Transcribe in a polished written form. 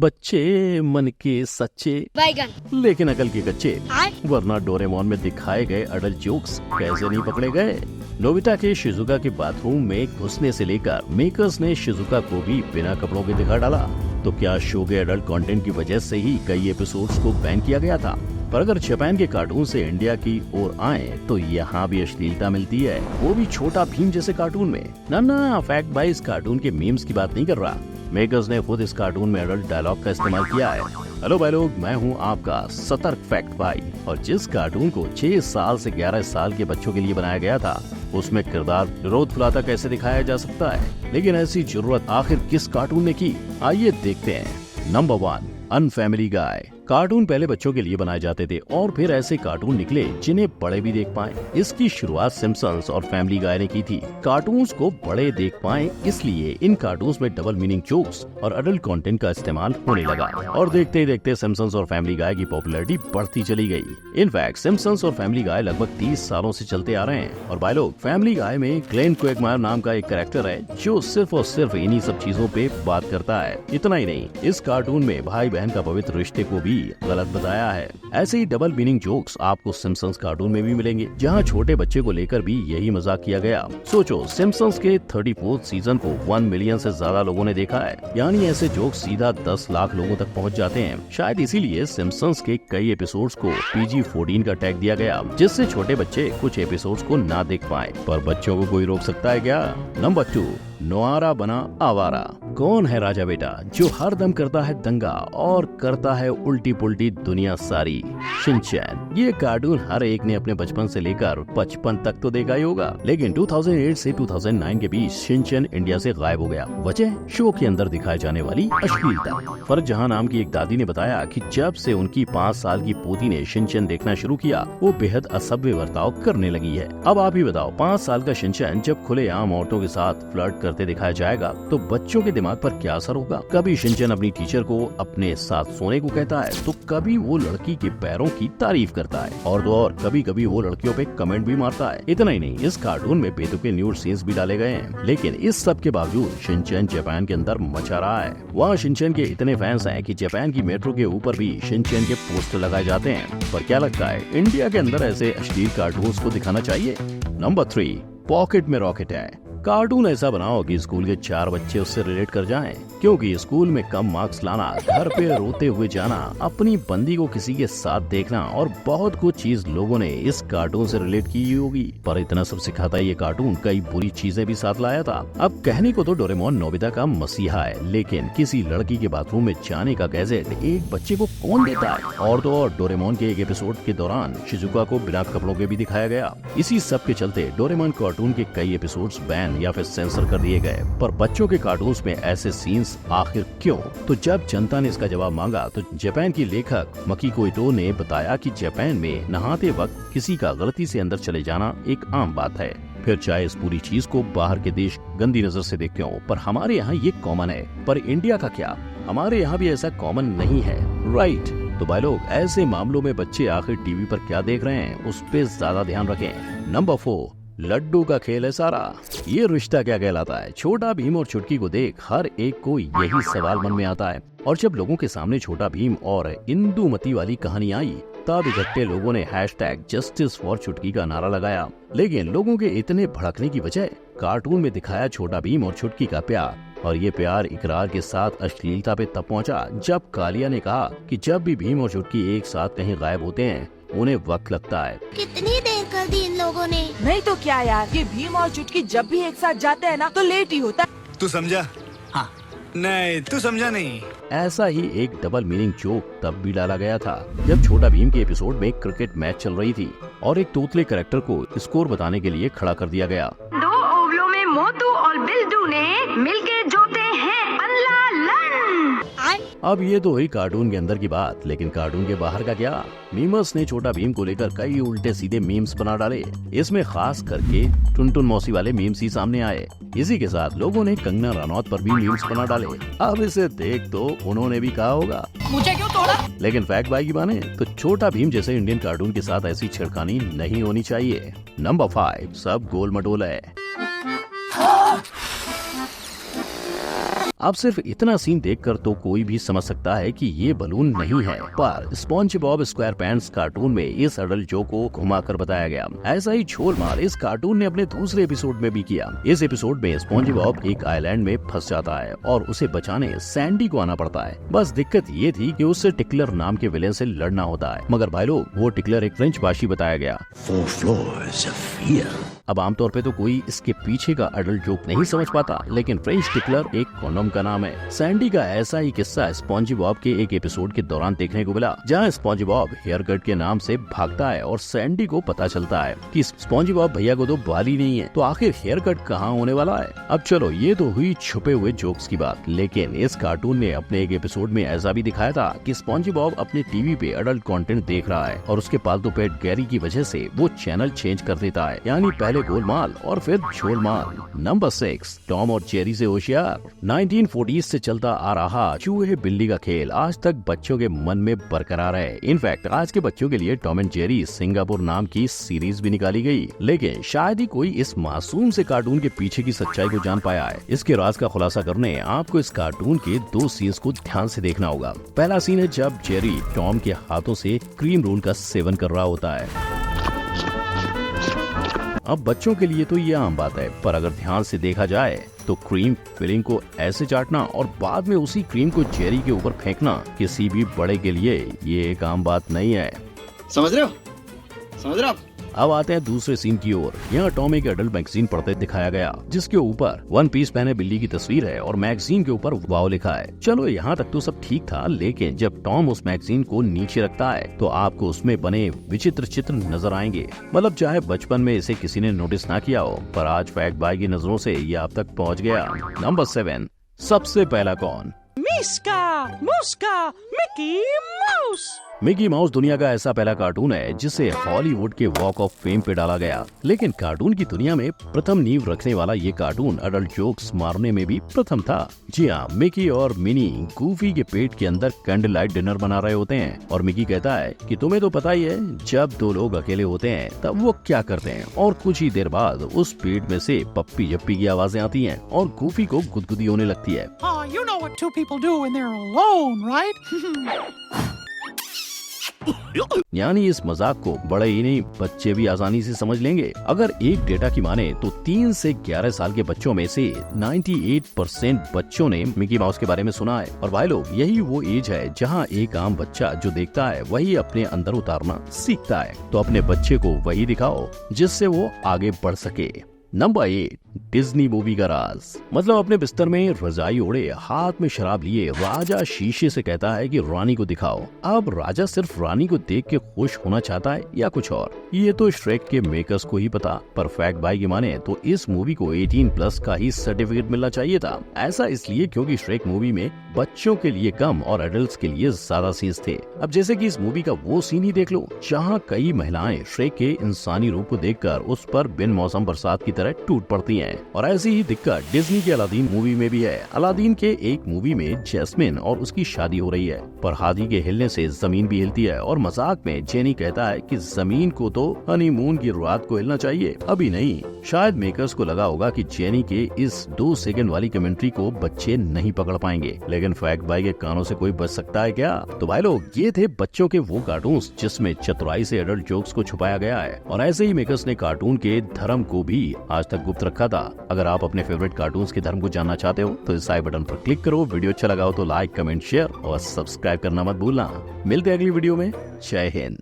बच्चे मन के सच्चे बैगन लेकिन अकल के कच्चे, वरना डोरेमोन में दिखाए गए अडल्ट जोक्स कैसे नहीं पकड़े गए। नोबिता के शिजुका के बाथरूम में घुसने से लेकर मेकर्स ने शिजुका को भी बिना कपड़ों के दिखा डाला। तो क्या शो के अडल्ट कंटेंट की वजह से ही कई एपिसोड्स को बैन किया गया था? पर अगर जापान के कार्टून से इंडिया की ओर आए तो यहाँ भी अश्लीलता मिलती है, वो भी छोटा भीम जैसे कार्टून में। ना फैक्ट भाई, इस कार्टून के मीम्स की बात नहीं कर रहा। मेकर्स ने खुद इस कार्टून में एडल्ट डायलॉग का इस्तेमाल किया है। हेलो भाई लोग, मैं हूँ आपका सतर्क फैक्ट भाई। और जिस कार्टून को 6 साल से 11 साल के बच्चों के लिए बनाया गया था, उसमें किरदार विरोध फुलाता कैसे दिखाया जा सकता है? लेकिन ऐसी जरूरत आखिर किस कार्टून ने की? आइए देखते हैं। नंबर 1, अनफैमिली गाय। कार्टून पहले बच्चों के लिए बनाए जाते थे और फिर ऐसे कार्टून निकले जिन्हें बड़े भी देख पाएं। इसकी शुरुआत सिम्पसन्स और फैमिली गाय ने की थी। कार्टून्स को बड़े देख पाएं, इसलिए इन कार्टून्स में डबल मीनिंग जोक्स और अडल्ट कंटेंट का इस्तेमाल होने लगा। और देखते ही देखते सिम्पसन्स और फैमिली गाय की पॉपुलैरिटी बढ़ती चली गई। इनफैक्ट सिम्पसन्स और फैमिली गाय लगभग 30 सालों से चलते आ रहे हैं। और भाई लोग, फैमिली गाय में ग्लेन क्वेगमायर नाम का एक कैरेक्टर है जो सिर्फ और सिर्फ इन्हीं सब चीजों पे बात करता है। इतना ही नहीं, इस कार्टून में भाई बहन का पवित्र रिश्ते को भी गलत बताया है। ऐसे ही डबल मीनिंग जोक्स आपको सिम्पसन्स कार्टून में भी मिलेंगे, जहां छोटे बच्चे को लेकर भी यही मजाक किया गया। सोचो, सिम्पसन्स के 34th सीजन को 1 मिलियन से ज्यादा लोगों ने देखा है। यानी ऐसे जोक्स सीधा 10 लाख लोगों तक पहुंच जाते हैं। शायद इसीलिए सिम्पसन्स के कई एपिसोड्स को PG-14 का टैग दिया गया, जिससे छोटे बच्चे कुछ एपिसोड्स को ना देख पाए। पर बच्चों को कोई रोक सकता है क्या? नंबर 2, नोआरा बना आवारा। कौन है राजा बेटा जो हर दम करता है दंगा और करता है उल्टी पुल्टी दुनिया सारी? शिनचैन। ये कार्टून हर एक ने अपने बचपन से लेकर 55 तक तो देखा ही होगा, लेकिन 2008 से 2009 के बीच शिनचैन इंडिया से गायब हो गया। वजह शो के अंदर दिखाई जाने वाली अश्लीलता। फरज जहां नाम की एक दादी ने बताया कि जब से उनकी 5 साल की पोती ने शिनचैन देखना शुरू किया, वो बेहद असभ्य बर्ताव करने लगी है। अब आप ही बताओ, 5 साल का शिनचैन जब खुलेआम औरतों के साथ फ्लर्ट करते दिखाया जाएगा तो बच्चों के दिमाग पर क्या असर होगा? कभी शिनचैन अपनी टीचर को अपने साथ सोने को कहता है, तो कभी वो लड़की के पैरों की तारीफ करता है, और तो और कभी कभी वो लड़कियों पे कमेंट भी मारता है। इतना ही नहीं, इस कार्टून में बेतुके न्यूड सीन्स भी डाले गए हैं। लेकिन इस सब के बावजूद शिनचैन जापान के अंदर मचा रहा है। वहाँ शिनचैन के इतने फैंस हैं कि जापान की मेट्रो के ऊपर भी शिनचैन के पोस्टर लगाए जाते हैं। पर क्या लगता है, इंडिया के अंदर ऐसे अश्लील कार्टून्स को दिखाना चाहिए? नंबर 3, पॉकेट में रॉकेट है। कार्टून ऐसा बनाओ कि स्कूल के 4 बच्चे उससे रिलेट कर जाएं, क्योंकि स्कूल में कम मार्क्स लाना, घर पे रोते हुए जाना, अपनी बंदी को किसी के साथ देखना और बहुत कुछ चीज लोगों ने इस कार्टून से रिलेट की होगी। पर इतना सब सिखाता ये कार्टून कई बुरी चीजें भी साथ लाया था। अब कहने को तो डोरेमोन नोबिता का मसीहा है, लेकिन किसी लड़की के बाथरूम में जाने का गैजेट एक बच्चे को कौन देता है? और तो और डोरेमोन के एक एपिसोड के दौरान शिजुका को बिना कपड़ों के भी दिखाया गया। इसी सब के चलते डोरेमोन कार्टून के कई एपिसोड्स बैन या फिर सेंसर कर दिए गए। पर बच्चों के कार्टून्स में ऐसे सीन्स आखिर क्यों? तो जब जनता ने इसका जवाब मांगा तो जापान की लेखक मकीको इटो ने बताया कि जापान में नहाते वक्त किसी का गलती से अंदर चले जाना एक आम बात है, फिर चाहे इस पूरी चीज को बाहर के देश गंदी नजर से देखते हो। पर हमारे यहाँ ये कॉमन है। पर इंडिया का क्या? हमारे यहाँ भी ऐसा कॉमन नहीं है, राइट? तो भाई लोग, ऐसे मामलों में बच्चे आखिर टीवी पर क्या देख रहे हैं, उस पे ज्यादा ध्यान रखें। नंबर 4, लड्डू का खेल है सारा। ये रिश्ता क्या कहलाता है? छोटा भीम और चुटकी को देख हर एक को यही सवाल मन में आता है। और जब लोगों के सामने छोटा भीम और इंदुमती वाली कहानी आई, तब इकट्ठे लोगों ने #जस्टिस फॉर चुटकी का नारा लगाया। लेकिन लोगों के इतने भड़कने की वजह कार्टून में दिखाया छोटा भीम और चुटकी का प्यार, और ये प्यार इकरार के साथ अश्लीलता पे तब पहुंचा जब कालिया ने कहा कि जब भी भीम और चुटकी एक साथ कहीं गायब होते हैं, उन्हें वक्त लगता है। कितनी देर कर दी इन लोगों ने? नहीं तो क्या यार, ये भीम और चुटकी जब भी एक साथ जाते हैं ना तो लेट ही होता है। तू समझा? हाँ। नहीं, तू समझा नहीं। ऐसा ही एक डबल मीनिंग जोक तब भी डाला गया था जब छोटा भीम के एपिसोड में क्रिकेट मैच चल रही थी और एक तोतले कैरेक्टर को स्कोर बताने के लिए खड़ा कर दिया गया। 2 ओवरों में मोटू और बिल्डू ने मिलके जोते हैं अल्लाह लन। अब ये तो हुई कार्टून के अंदर की बात, लेकिन कार्टून के बाहर का क्या? मीमर्स ने छोटा भीम को लेकर कई उल्टे सीधे मीम्स बना डाले। इसमें खास करके टुनटुन मौसी वाले मीम्स ही सामने आए। इसी के साथ लोगों ने कंगना रनौत पर भी मीम्स बना डाले। अब इसे देख तो उन्होंने भी कहा होगा, मुझे क्यों तोड़ा? लेकिन फैक्ट भाई की माने तो छोटा भीम जैसे इंडियन कार्टून के साथ ऐसी छिड़खानी नहीं होनी चाहिए। नंबर 5, सब गोल मटोल है। अब सिर्फ इतना सीन देखकर तो कोई भी समझ सकता है कि ये बलून नहीं है, पर sponge Bob square pants cartoon में इस अडल्ट जोक को घुमाकर बताया गया। ऐसा ही छोलमाल इस कार्टून ने अपने दूसरे एपिसोड में भी किया। इस एपिसोड में स्पॉन्ज बॉब एक आइलैंड में फंस जाता है और उसे बचाने सैंडी को आना पड़ता है। बस दिक्कत ये थी कि उससे टिकलर नाम के विलेन से लड़ना होता है, मगर भाई लोग वो टिकलर एक फ्रेंच भाषी बताया गया। 4 floors of fear. अब आमतौर पे तो कोई इसके पीछे का अडल्ट जोक नहीं समझ पाता, लेकिन फ्रेंच टिकलर एक कॉन्डोम का नाम है। सैंडी का ऐसा ही किस्सा स्पॉन्जी बॉब के एक एपिसोड के दौरान देखने को मिला, जहां स्पॉन्जी बॉब हेयर कट के नाम से भागता है और सैंडी को पता चलता है कि स्पॉन्जी बॉब भैया को तो बाल ही नहीं है, तो आखिर हेयर कट कहाँ होने वाला है। अब चलो ये तो हुई छुपे हुए जोक्स की बात, लेकिन इस कार्टून ने अपने एक एपिसोड में ऐसा भी दिखाया था कि स्पॉन्जी बॉब अपने टीवी पे अडल्ट कंटेंट देख रहा है और उसके पालतू पेट गैरी की वजह से वो चैनल चेंज कर देता है, यानी पहले गोलमाल और फिर झोलमाल। नंबर 6, टॉम और जेरी से होशियार। 1940s से चलता आ रहा चूहे बिल्ली का खेल आज तक बच्चों के मन में बरकरार है। इनफैक्ट आज के बच्चों के लिए टॉम एंड जेरी सिंगापुर नाम की सीरीज भी निकाली गई, लेकिन शायद ही कोई इस मासूम से कार्टून के पीछे की सच्चाई को जान पाया है। इसके राज का खुलासा करने आपको इस कार्टून के 2 सीन्स को ध्यान से देखना होगा। पहला सीन है जब जेरी टॉम के हाथों से क्रीम रोल का सेवन कर रहा होता है। अब बच्चों के लिए तो ये आम बात है, पर अगर ध्यान से देखा जाए तो क्रीम फिलिंग को ऐसे चाटना और बाद में उसी क्रीम को जेरी के ऊपर फेंकना किसी भी बड़े के लिए ये एक आम बात नहीं है। समझ रहे हो? समझ रहे हो? अब आते हैं दूसरे सीन की ओर। यहाँ टॉम एक एडल्ट मैगजीन पढ़ते दिखाया गया, जिसके ऊपर वन पीस पहने बिल्ली की तस्वीर है और मैगजीन के ऊपर वाओ लिखा है। चलो यहाँ तक तो सब ठीक था, लेकिन जब टॉम उस मैगजीन को नीचे रखता है तो आपको उसमें बने विचित्र चित्र नजर आएंगे। मतलब चाहे बचपन में इसे किसी ने नोटिस ना किया हो, पर आज फैक्ट बाय की नजरों से ये आप तक पहुँच गया। नंबर 7, सबसे पहला कौन? मिस्का मुस्का मिकी माउस। मिकी माउस दुनिया का ऐसा पहला कार्टून है जिसे हॉलीवुड के वॉक ऑफ फेम पे डाला गया, लेकिन कार्टून की दुनिया में प्रथम नींव रखने वाला ये कार्टून अडल्ट जोक्स मारने में भी प्रथम था। जी हाँ, मिकी और मिनी गूफी के पेट के अंदर कैंडल लाइट डिनर बना रहे होते हैं और मिकी कहता है कि तुम्हें तो पता ही है जब 2 लोग अकेले होते हैं तब वो क्या करते हैं, और कुछ ही देर बाद उस पेट में से पप्पी जप्पी की आवाजें आती हैं और गूफी को गुदगुदी होने लगती है। You know what 2 people do when they're alone, right? यानी इस मजाक को बड़े ही नहीं बच्चे भी आसानी से समझ लेंगे। अगर एक डेटा की माने तो 3 से 11 साल के बच्चों में से 98% बच्चों ने मिकी माउस के बारे में सुना है। और भाई लोग, यही वो एज है जहां एक आम बच्चा जो देखता है वही अपने अंदर उतारना सीखता है। तो अपने बच्चे को वही दिखाओ जिससे वो आगे बढ़ सके। नंबर 8, डिज्नी मूवी का राज। मतलब अपने बिस्तर में रजाई ओढ़े हाथ में शराब लिए राजा शीशे से कहता है कि रानी को दिखाओ। अब राजा सिर्फ रानी को देख के खुश होना चाहता है या कुछ और, ये तो श्रेक के मेकर्स को ही पता। पर फैक्ट बाय की माने तो इस मूवी को 18+ का ही सर्टिफिकेट मिलना चाहिए था। ऐसा इसलिए क्योंकि श्रेक मूवी में बच्चों के लिए कम और एडल्ट्स के लिए ज्यादा सीन्स थे। अब जैसे कि इस मूवी का वो सीन ही देख लो जहाँ कई महिलाएं श्रेक के इंसानी रूप को देखकर उस पर बिन मौसम बरसात की तरह टूट पड़ती हैं। और ऐसी ही दिक्कत डिज्नी के अलादीन मूवी में भी है। अलादीन के एक मूवी में जैस्मिन और उसकी शादी हो रही है, पर हाथी के हिलने से जमीन भी हिलती है और मजाक में जेनी कहता है कि जमीन को तो हनीमून की रात को हिलना चाहिए, अभी नहीं। शायद मेकर्स को लगा होगा कि जेनी के इस 2 सेकंड वाली कमेंट्री को बच्चे नहीं पकड़ पाएंगे, लेकिन फैक्ट बाय के कानों से कोई बच सकता है क्या? तो भाई लोग, ये थे बच्चों के वो कार्टून्स जिसमें चतुराई से एडल्ट जोक्स को छुपाया गया है। और ऐसे ही मेकर्स ने कार्टून के धर्म को भी आज तक गुप्त रखा था। अगर आप अपने फेवरेट कार्टून्स के धर्म को जानना चाहते हो तो इस आई बटन पर क्लिक करो। वीडियो अच्छा लगा हो तो लाइक, कमेंट, शेयर और सब्सक्राइब करना मत भूलना। मिलते हैं अगली वीडियो में। जय हिंद।